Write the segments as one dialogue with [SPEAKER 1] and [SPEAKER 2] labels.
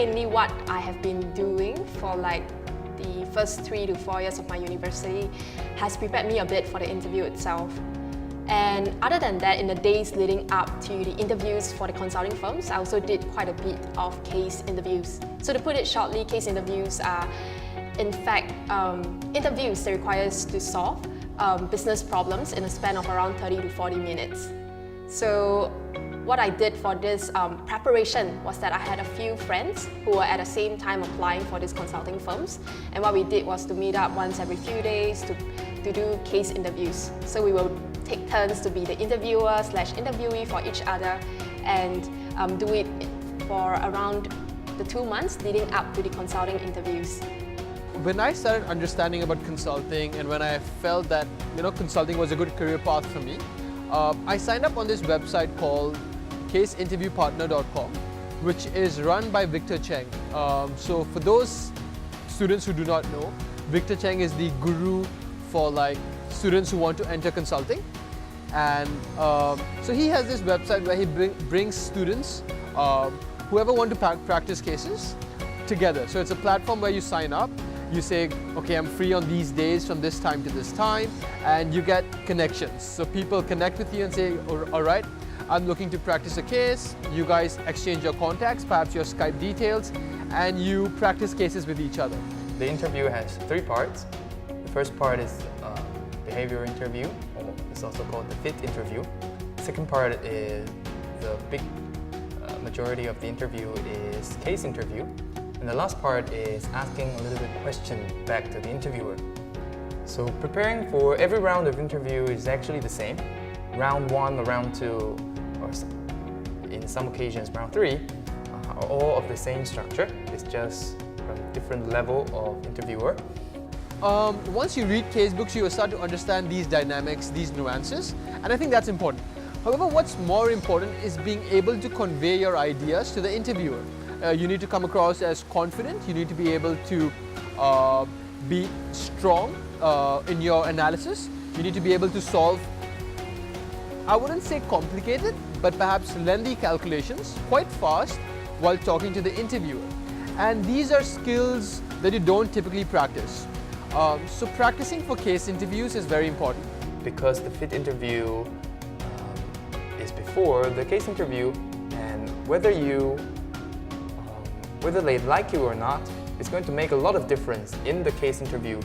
[SPEAKER 1] mainly what I have been doing for like the first 3 to 4 years of my university has prepared me a bit for the interview itself. And other than that, in the days leading up to the interviews for the consulting firms, I also did quite a bit of case interviews. So to put it shortly, case interviews are in fact interviews that require us to solve business problems in a span of around 30 to 40 minutes. So what I did for this preparation was that I had a few friends who were at the same time applying for these consulting firms, and what we did was to meet up once every few days to do case interviews. So we will take turns to be the interviewer / interviewee for each other and do it for around the 2 months leading up to the consulting interviews.
[SPEAKER 2] When I started understanding about consulting and when I felt that consulting was a good career path for me, I signed up on this website called caseinterviewpartner.com, which is run by Victor Cheng. So for those students who do not know, Victor Cheng is the guru for like students who want to enter consulting. And so he has this website where he brings students, whoever want to practice cases, together. So it's a platform where you sign up, you say, okay, I'm free on these days from this time to this time, and you get connections. So people connect with you and say, all right, I'm looking to practice a case. You guys exchange your contacts, perhaps your Skype details, and you practice cases with each other.
[SPEAKER 3] The interview has 3 parts. The first part is behavioral interview, or it's also called the fit interview. The second part is the big majority of the interview is case interview. And the last part is asking a little bit question back to the interviewer. So preparing for every round of interview is actually the same. Round 1 or round 2, or in some occasions round 3, are all of the same structure. It's just from different level of interviewer.
[SPEAKER 2] Once you read case books, you will start to understand these dynamics, these nuances, and I think that's important. However, what's more important is being able to convey your ideas to the interviewer. You need to come across as confident, you need to be able to be strong in your analysis, you need to be able to solve, I wouldn't say complicated, but perhaps lengthy calculations quite fast while talking to the interviewer. And these are skills that you don't typically practice. So practicing for case interviews is very important.
[SPEAKER 3] Because the fit interview is before the case interview, and whether they like you or not, it's going to make a lot of difference in the case interview.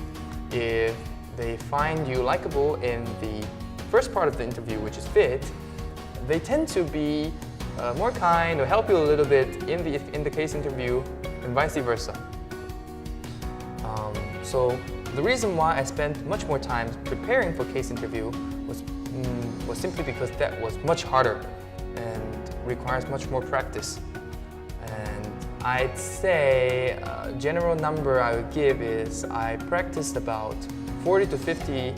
[SPEAKER 3] If they find you likable in the first part of the interview, which is fit, they tend to be more kind or help you a little bit in the case interview, and vice versa. So the reason why I spent much more time preparing for case interview was simply because that was much harder and requires much more practice. And I'd say a general number I would give is I practiced about 40 to 50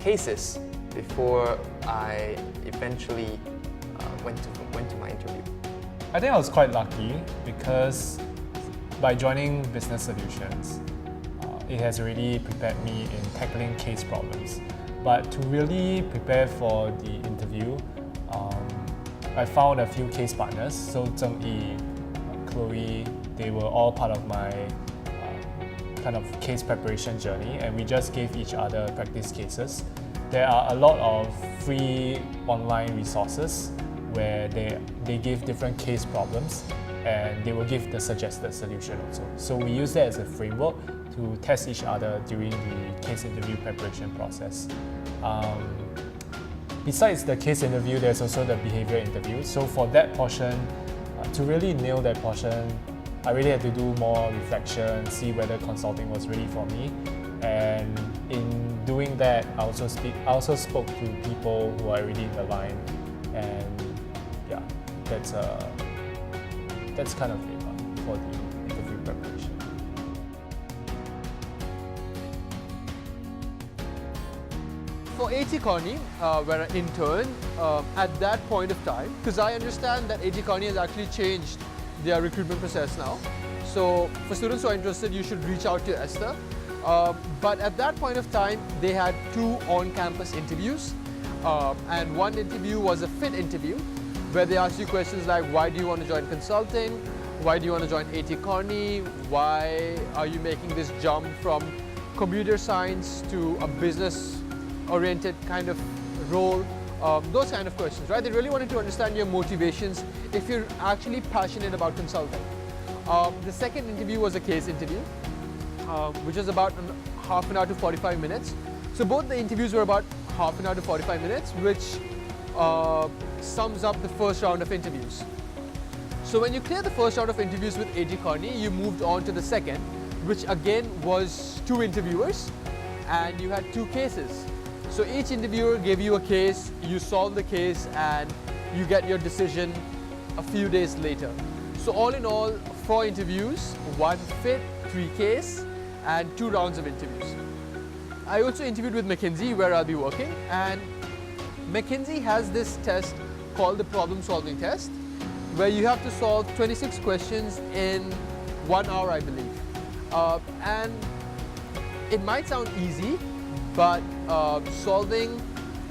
[SPEAKER 3] cases before I eventually went to my interview.
[SPEAKER 4] I think I was quite lucky because by joining Business Solutions, it has really prepared me in tackling case problems. But to really prepare for the interview, I found a few case partners. So Zheng Yi, Chloe, they were all part of my kind of case preparation journey, and we just gave each other practice cases. There are a lot of free online resources where they give different case problems and they will give the suggested solution also. So we use that as a framework to test each other during the case interview preparation process. Besides the case interview, there's also the behavior interview. So for that portion, to really nail that portion, I really had to do more reflection, see whether consulting was really for me. And in doing that, I also spoke to people who are already in the line, and yeah, that's kind of it for the interview preparation.
[SPEAKER 2] For A.T. Kearney, where I interned, at that point of time, because I understand that A.T. Kearney has actually changed their recruitment process now. So for students who are interested, you should reach out to Esther. But at that point of time, they had 2 on-campus interviews. And one interview was a fit interview, where they asked you questions like, why do you want to join consulting? why do you want to join A.T. Kearney? Why are you making this jump from computer science to a business-oriented kind of role? Those kind of questions, right? They really wanted to understand your motivations if you're actually passionate about consulting. The second interview was a case interview, which was about half an hour to 45 minutes. So both the interviews were about half an hour to 45 minutes, which sums up the first round of interviews. So when you clear the first round of interviews with A.T. Kearney, you moved on to the second, which again was 2 interviewers, and you had 2 cases. So each interviewer gave you a case, you solve the case, and you get your decision a few days later. So all in all, 4 interviews, 1 fit, 3 case, and 2 rounds of interviews. I also interviewed with McKinsey, where I'll be working, and McKinsey has this test called the problem solving test, where you have to solve 26 questions in 1 hour, I believe. And it might sound easy, but solving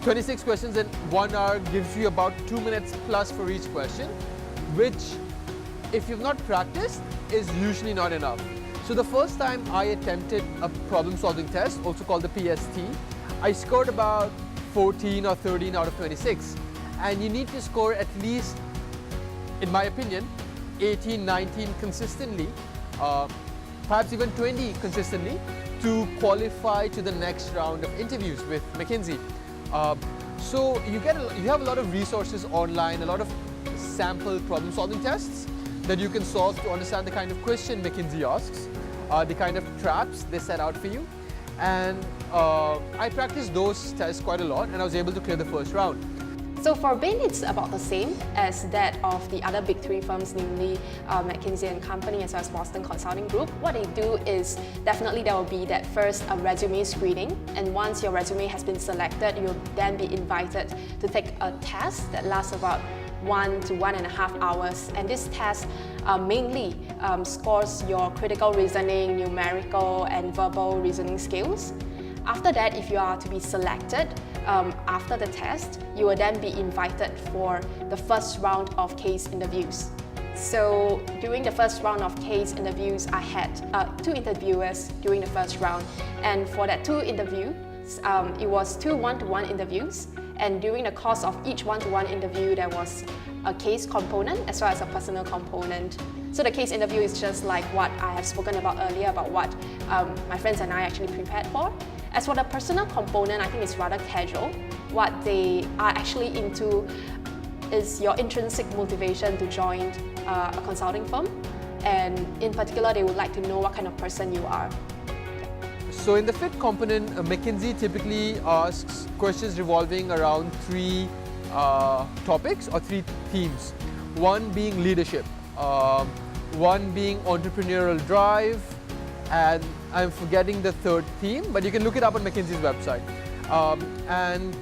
[SPEAKER 2] 26 questions in 1 hour gives you about 2 minutes plus for each question, which, if you've not practiced, is usually not enough. So the first time I attempted a problem solving test, also called the PST, I scored about 14 or 13 out of 26. And you need to score at least, in my opinion, 18, 19 consistently, perhaps even 20 consistently, to qualify to the next round of interviews with McKinsey. So you have a lot of resources online, a lot of sample problem solving tests that you can solve to understand the kind of question McKinsey asks, the kind of traps they set out for you. And I practiced those tests quite a lot, and I was able to clear the first round.
[SPEAKER 1] So for Bain, it's about the same as that of the other big 3 firms, namely McKinsey & Company as well as Boston Consulting Group. What they do is definitely there will be that first resume screening, and once your resume has been selected, you'll then be invited to take a test that lasts about 1 to 1.5 hours, and this test mainly scores your critical reasoning, numerical and verbal reasoning skills. After that, if you are to be selected after the test, you will then be invited for the first round of case interviews. So during the first round of case interviews, I had 2 interviewers during the first round, and for that 2 interviews, it was 2 one-to-one interviews, and during the course of each one-to-one interview, there was a case component as well as a personal component. So the case interview is just like what I have spoken about earlier, about what my friends and I actually prepared for. As for the personal component, I think it's rather casual. What they are actually into is your intrinsic motivation to join a consulting firm, and in particular, they would like to know what kind of person you are.
[SPEAKER 2] So in the fit component, McKinsey typically asks questions revolving around 3 topics or 3 themes. One being leadership, one being entrepreneurial drive, and I'm forgetting the 3rd theme, but you can look it up on McKinsey's website. And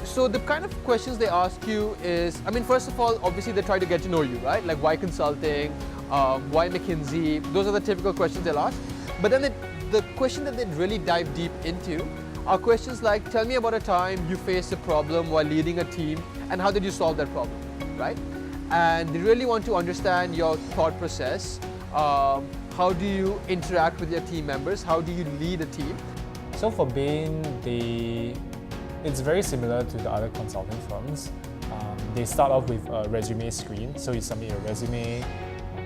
[SPEAKER 2] so the kind of questions they ask you is, I mean, first of all, obviously they try to get to know you, right? Like why consulting, why McKinsey, those are the typical questions they'll ask. But then the question that they really dive deep into are questions like, tell me about a time you faced a problem while leading a team and how did you solve that problem, right? And they really want to understand your thought process. How do you interact with your team members? How do you lead a team?
[SPEAKER 4] So for Bain, it's very similar to the other consulting firms. They start off with a resume screen, so you submit your resume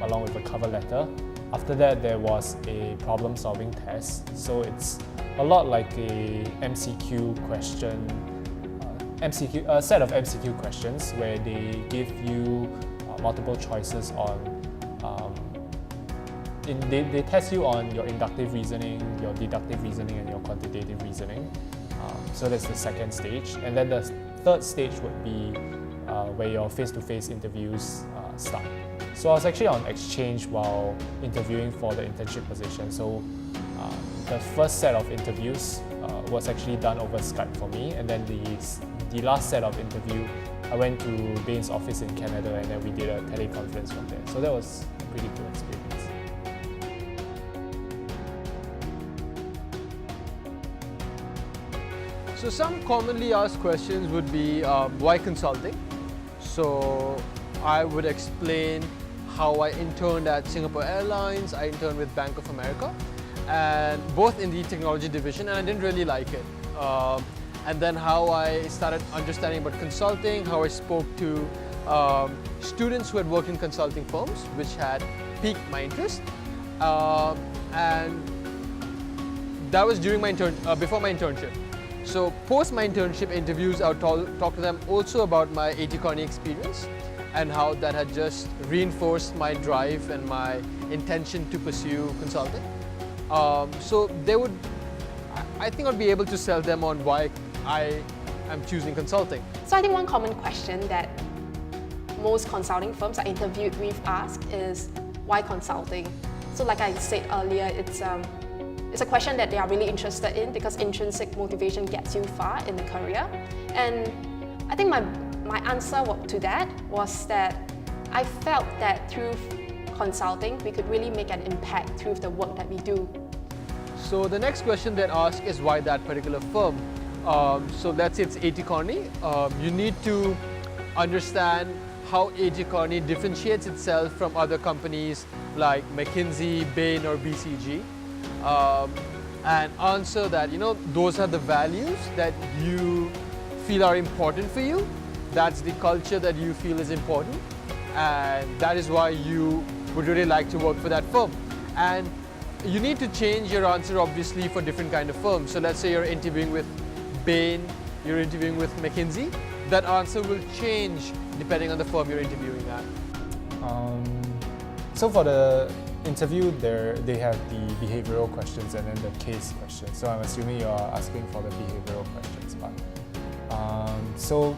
[SPEAKER 4] along with a cover letter. After that, there was a problem-solving test. So it's a lot like a MCQ question, a set of MCQ questions where they give you multiple choices on. They test you on your inductive reasoning, your deductive reasoning, and your quantitative reasoning. So that's the second stage. And then the 3rd stage would be where your face-to-face interviews start. So I was actually on exchange while interviewing for the internship position. So the first set of interviews was actually done over Skype for me, and then the last set of interview, I went to Bain's office in Canada, and then we did a teleconference from there. So that was a pretty cool experience.
[SPEAKER 2] So some commonly asked questions would be why consulting? So I would explain how I interned at Singapore Airlines, I interned with Bank of America, and both in the technology division, and I didn't really like it. And then how I started understanding about consulting, how I spoke to students who had worked in consulting firms, which had piqued my interest. And that was during my before my internship. So post my internship interviews, I would talk to them also about my A.T. Kearney experience and how that had just reinforced my drive and my intention to pursue consulting. So they would, I think I'd be able to sell them on why I am choosing consulting.
[SPEAKER 1] So I think one common question that most consulting firms I interviewed with ask is, why consulting? So like I said earlier, it's a question that they are really interested in because intrinsic motivation gets you far in the career. And I think my answer to that was that I felt that through consulting, we could really make an impact through the work that we do.
[SPEAKER 2] So the next question they ask is why that particular firm? So let's say it's A.T. Kearney. You need to understand how A.T. Kearney differentiates itself from other companies like McKinsey, Bain or BCG. And answer that, those are the values that you feel are important for you. That's the culture that you feel is important. And that is why you would really like to work for that firm. And you need to change your answer obviously for different kind of firms. So let's say you're interviewing with Bain, you're interviewing with McKinsey. That answer will change depending on the firm you're interviewing at.
[SPEAKER 4] So for the interview, they have the behavioral questions and then the case questions. So I'm assuming you are asking for the behavioral questions part. So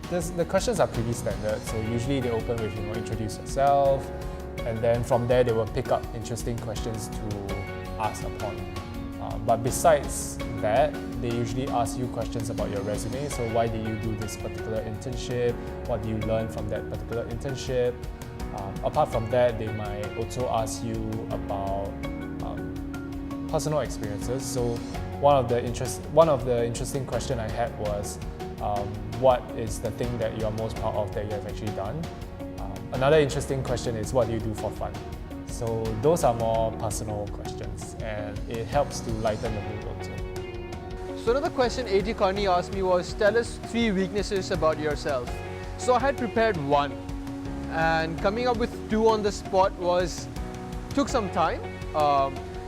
[SPEAKER 4] the questions are pretty standard. So usually they open with introduce yourself, and then from there they will pick up interesting questions to ask upon. But besides that, they usually ask you questions about your resume. So why did you do this particular internship? What do you learn from that particular internship? Apart from that, they might also ask you about personal experiences. So one of the interesting question I had was, what is the thing that you are most proud of that you have actually done? Another interesting question is, what do you do for fun? So those are more personal questions, and it helps to lighten the mood also.
[SPEAKER 2] So another question A.T. Kearney asked me was, tell us 3 weaknesses about yourself. So I had prepared 1. And coming up with 2 on the spot took some time.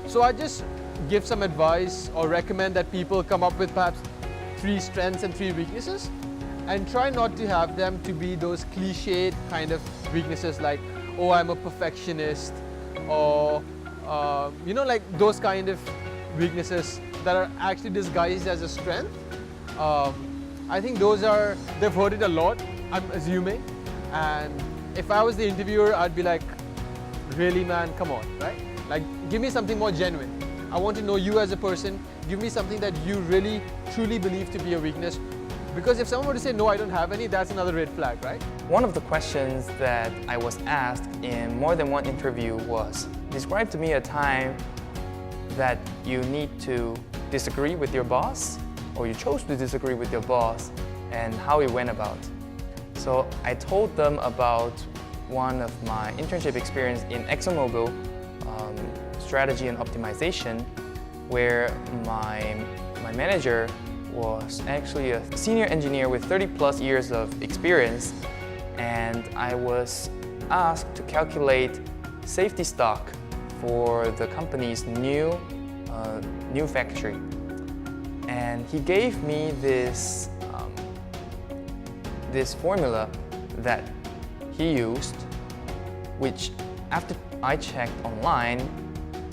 [SPEAKER 2] So I just give some advice or recommend that people come up with perhaps 3 strengths and 3 weaknesses, and try not to have them to be those cliched kind of weaknesses like, oh, I'm a perfectionist, or like those kind of weaknesses that are actually disguised as a strength. I think they've heard it a lot, I'm assuming, and if I was the interviewer, I'd be like, really man, come on, right? Like, give me something more genuine. I want to know you as a person. Give me something that you really, truly believe to be a weakness. Because if someone were to say, no, I don't have any, that's another red flag, right?
[SPEAKER 3] One of the questions that I was asked in more than one interview was, describe to me a time that you need to disagree with your boss, or you chose to disagree with your boss, and how it went about. So I told them about one of my internship experience in ExxonMobil, strategy and optimization, where my manager was actually a senior engineer with 30+ years of experience, and I was asked to calculate safety stock for the company's new factory. And he gave me this formula that he used, which after I checked online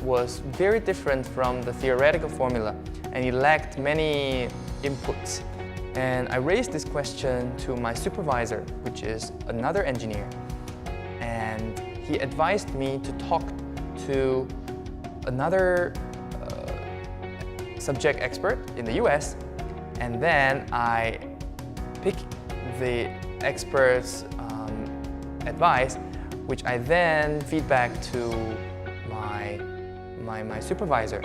[SPEAKER 3] was very different from the theoretical formula, and it lacked many inputs. And I raised this question to my supervisor, which is another engineer, and he advised me to talk to another subject expert in the US, and then I picked the expert's advice, which I then feed back to my supervisor.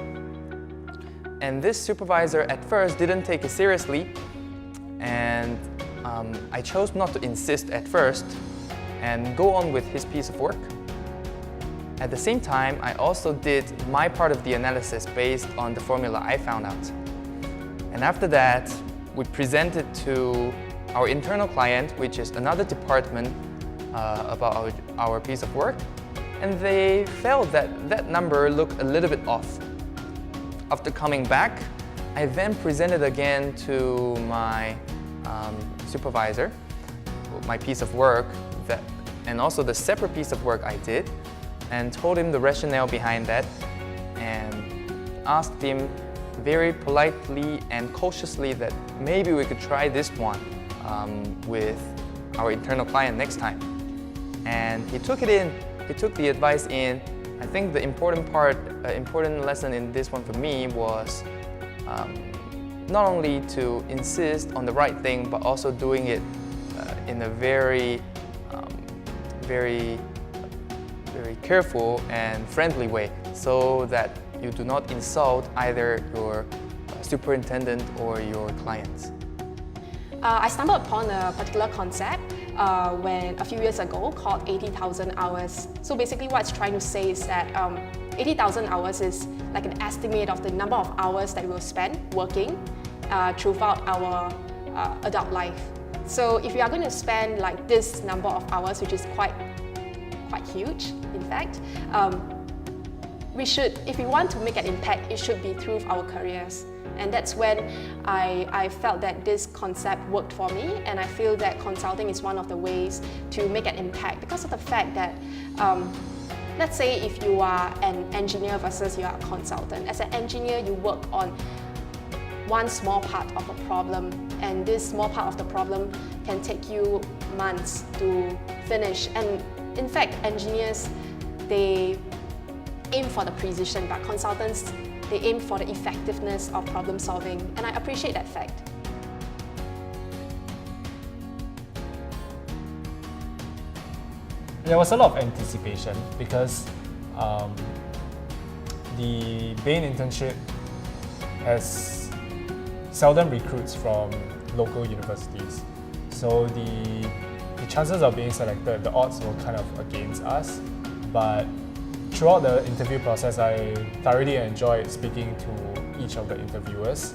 [SPEAKER 3] And this supervisor at first didn't take it seriously, and I chose not to insist at first and go on with his piece of work. At the same time, I also did my part of the analysis based on the formula I found out. And after that, we presented to our internal client, which is another department, about our piece of work, and they felt that that number looked a little bit off. After coming back, I then presented again to my supervisor, my piece of work, and also the separate piece of work I did, and told him the rationale behind that, and asked him very politely and cautiously that maybe we could try this one with our internal client next time. And he took it in, he took the advice in. I think the important lesson in this one for me was not only to insist on the right thing, but also doing it in a very careful and friendly way, so that you do not insult either your superintendent or your clients.
[SPEAKER 1] I stumbled upon a particular concept when a few years ago called 80,000 hours. So basically what it's trying to say is that 80,000 hours is like an estimate of the number of hours that we will spend working throughout our adult life. So if we are going to spend like this number of hours, which is quite huge, in fact, we should, if we want to make an impact, it should be through our careers. And that's when I felt that this concept worked for me, and I feel that consulting is one of the ways to make an impact because of the fact that let's say if you are an engineer versus you are a consultant. As an engineer, you work on one small part of a problem, and this small part of the problem can take you months to finish. And in fact, engineers, they aim for the precision, but consultants, they aim for the effectiveness of problem solving, and I appreciate that fact.
[SPEAKER 4] There was a lot of anticipation because the Bain internship has seldom recruits from local universities. So the chances of being selected, the odds were kind of against us. But throughout the interview process, I thoroughly enjoyed speaking to each of the interviewers.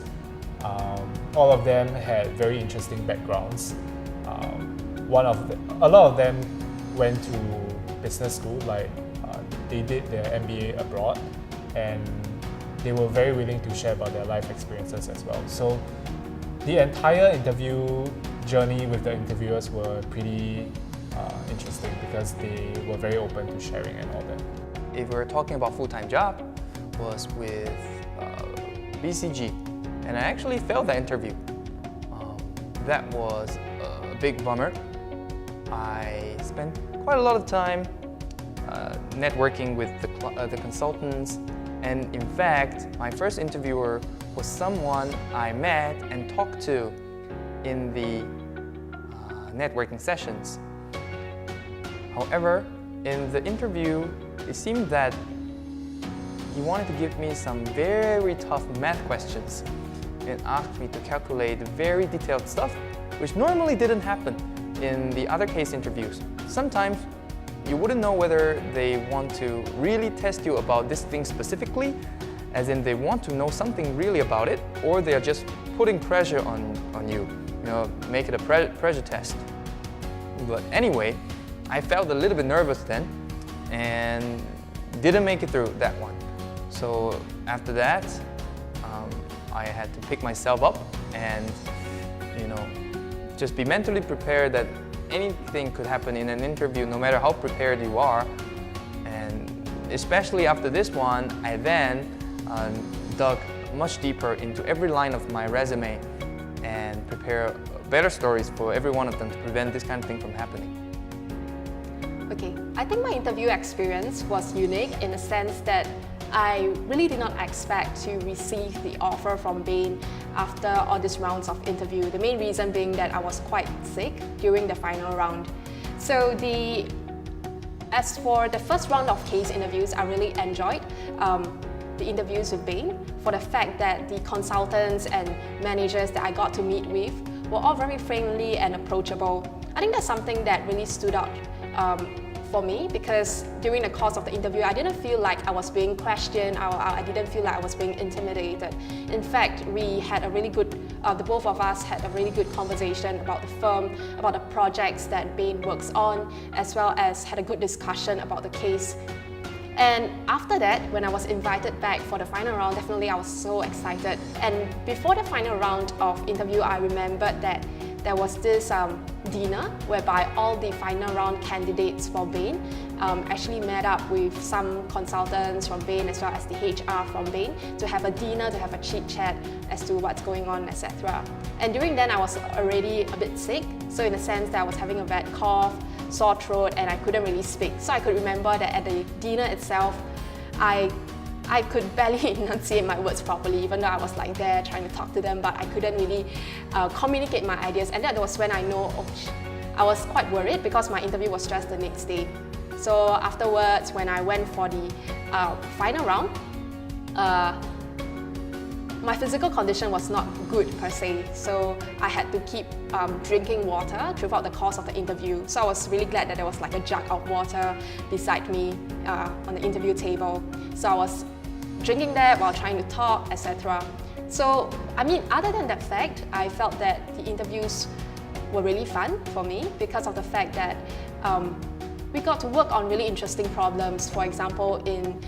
[SPEAKER 4] All of them had very interesting backgrounds. A lot of them went to business school, like they did their MBA abroad, and they were very willing to share about their life experiences as well. So the entire interview journey with the interviewers were pretty interesting because they were very open to sharing and all that.
[SPEAKER 3] If we're talking about full-time job, was with BCG, and I actually failed that interview. That was a big bummer. I spent quite a lot of time networking with the consultants, and in fact, my first interviewer was someone I met and talked to in the networking sessions. However, in the interview, it seemed that he wanted to give me some very tough math questions and asked me to calculate very detailed stuff, which normally didn't happen in the other case interviews. Sometimes you wouldn't know whether they want to really test you about this thing specifically, as in they want to know something really about it, or they are just putting pressure on you, make it a pressure test. But anyway, I felt a little bit nervous then and didn't make it through that one. So after that, I had to pick myself up and just be mentally prepared that anything could happen in an interview, no matter how prepared you are. And especially after this one, I then dug much deeper into every line of my resume and prepare better stories for every one of them to prevent this kind of thing from happening.
[SPEAKER 1] Okay, I think my interview experience was unique in the sense that I really did not expect to receive the offer from Bain after all these rounds of interview. The main reason being that I was quite sick during the final round. So as for the first round of case interviews, I really enjoyed the interviews with Bain for the fact that the consultants and managers that I got to meet with were all very friendly and approachable. I think that's something that really stood out for me because during the course of the interview, I didn't feel like I was being questioned, I didn't feel like I was being intimidated. In fact, we had a really good, the both of us had a really good conversation about the firm, about the projects that Bain works on, as well as had a good discussion about the case. And after that, when I was invited back for the final round, definitely I was so excited. And before the final round of interview, I remembered that there was this dinner whereby all the final round candidates for Bain actually met up with some consultants from Bain as well as the HR from Bain to have a dinner, to have a chit chat as to what's going on, etc. And during then I was already a bit sick, so in a sense that I was having a bad cough, sore throat, and I couldn't really speak. So I could remember that at the dinner itself, I could barely enunciate my words properly, even though I was like there trying to talk to them, but I couldn't really communicate my ideas. And that was when I know, I was quite worried because my interview was just the next day. So afterwards, when I went for the final round, my physical condition was not good per se, so I had to keep drinking water throughout the course of the interview. So I was really glad that there was like a jug of water beside me on the interview table. So I was drinking that while trying to talk, etc. So, I mean, other than that fact, I felt that the interviews were really fun for me because of the fact that we got to work on really interesting problems. For example, in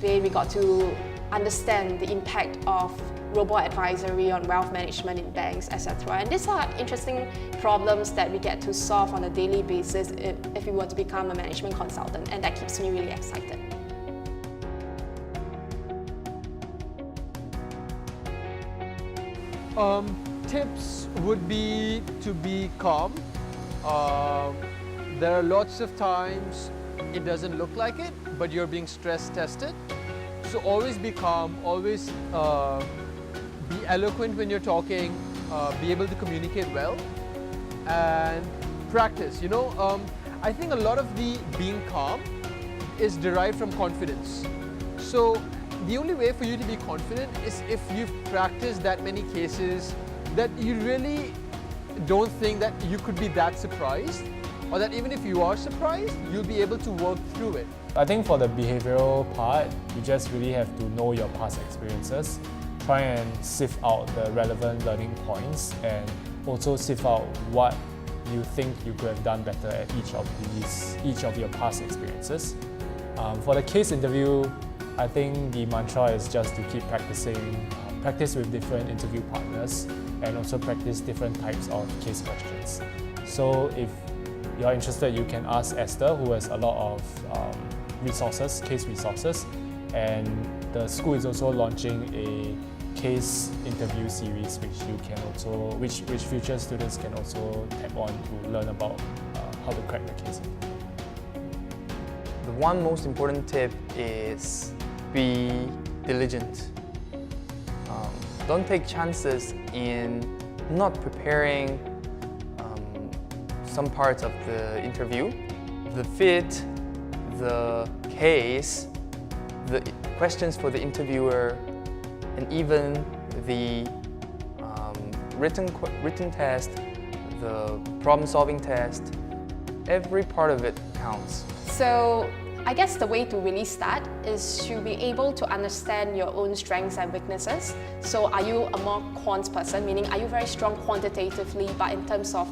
[SPEAKER 1] Bain, we got to understand the impact of robo-advisory on wealth management in banks, etc. And these are interesting problems that we get to solve on a daily basis if we were to become a management consultant, and that keeps me really excited.
[SPEAKER 2] Tips would be to be calm. There are lots of times it doesn't look like it, but you're being stress tested. So always be calm, always be eloquent when you're talking, be able to communicate well, and practice. You know, I think a lot of the being calm is derived from confidence. So the only way for you to be confident is if you've practiced that many cases that you really don't think that you could be that surprised, or that even if you are surprised, you'll be able to work through it.
[SPEAKER 4] I think for the behavioral part, you just really have to know your past experiences, try and sift out the relevant learning points, and also sift out what you think you could have done better at each of your past experiences. For the case interview, I think the mantra is just to keep practicing, practice with different interview partners, and also practice different types of case questions. So if you're interested, you can ask Esther, who has a lot of resources, case resources, and the school is also launching a case interview series which future students can also tap on to learn about how to crack the case.
[SPEAKER 3] The one most important tip is be diligent. Don't take chances in not preparing some parts of the interview. The fit, the case, the questions for the interviewer, and even the written test, the problem-solving test, every part of it counts.
[SPEAKER 1] So I guess the way to really start is to be able to understand your own strengths and weaknesses. So are you a more quant person, meaning are you very strong quantitatively, but in terms of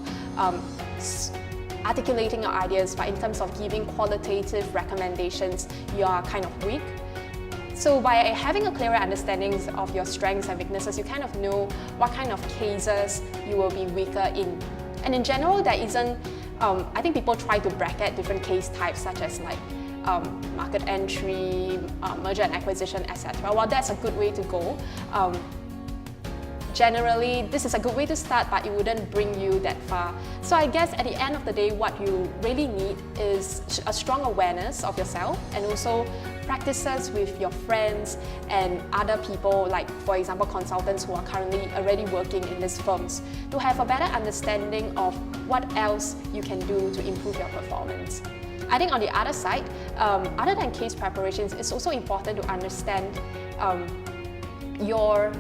[SPEAKER 1] articulating your ideas, but in terms of giving qualitative recommendations, you are kind of weak? So by having a clearer understanding of your strengths and weaknesses, you kind of know what kind of cases you will be weaker in. And in general, there isn't, I think people try to bracket different case types such as like market entry, merger and acquisition, etc. Well, that's a good way to go. Generally, this is a good way to start, but it wouldn't bring you that far. So I guess at the end of the day, what you really need is a strong awareness of yourself, and also practices with your friends and other people, like for example consultants who are currently already working in these firms, to have a better understanding of what else you can do to improve your performance. I think on the other side, other than case preparations, it's also important to understand your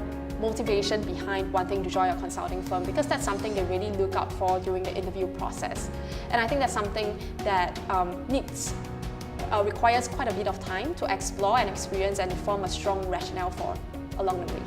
[SPEAKER 1] motivation behind wanting to join a consulting firm, because that's something they really look out for during the interview process. And I think that's something that requires quite a bit of time to explore and experience and form a strong rationale for along the way.